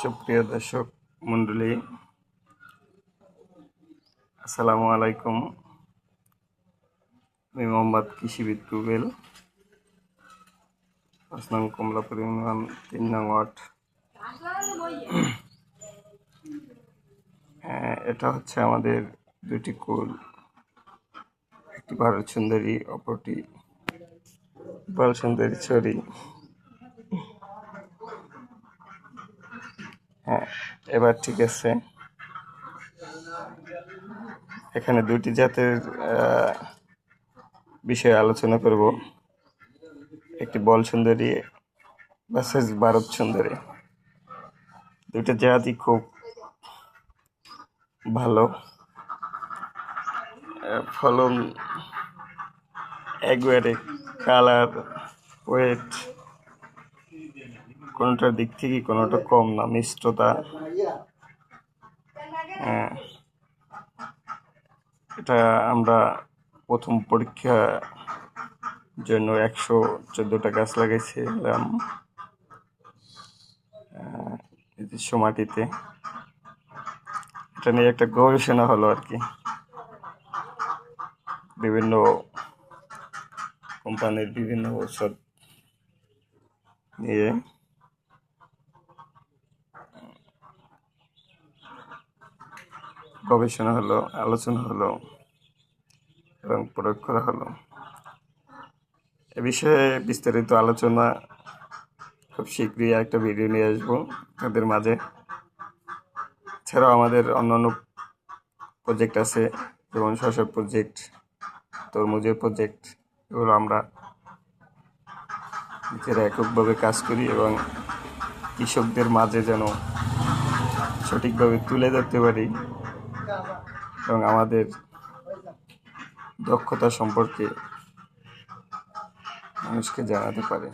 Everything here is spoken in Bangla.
সুপ্রিয় দর্শক মণ্ডলী, আসসালামু আলাইকুম। আমি মোহাম্মদ কৃষিবিদ রুবেল, ৫ নং কমলাপুর ইউনিয়ন ৩ নং ওয়ার্ড। এটা হচ্ছে আমাদের দুটি কুল, একটি ভারত সুন্দরী, অপরটি বাল সুন্দরী ছড়ি। এবার ঠিক আছে। এখানে দুটি জাতের বিষয়ে আলোচনা করব। একটি বল সুন্দরী ভার্সেস ভারত সুন্দরী। দুইটা জাতই খুব ভালো, ফলন একবারে, কালার, ওয়েট কোনোটার দিক থেকে কোনোটা কম না। মিষ্টতা, এটা আমরা প্রথম পরীক্ষা জন্য 114টা গাছ লাগাইছিলাম মাটিতে। এটা নিয়ে একটা গবেষণা হলো আর কি, বিভিন্ন কোম্পানির বিভিন্ন ঔষধ নিয়ে গবেষণা হলো, আলোচনা হলো এবং প্রয়োগ করা হলো। এ বিষয়ে বিস্তারিত আলোচনা খুব শীঘ্রই একটা ভিডিও নিয়ে আসবো তাদের মাঝে। এছাড়াও আমাদের অন্যান্য প্রজেক্ট আছে, যেমন শসার প্রজেক্ট, তরমুজের প্রজেক্ট। এগুলো আমরা নিজেরা এককভাবে কাজ করি এবং কৃষকদের মাঝে যেন সঠিকভাবে তুলে ধরতে পারি এবং আমাদের দক্ষতা সম্পর্কে মানুষকে জানাতে পারে।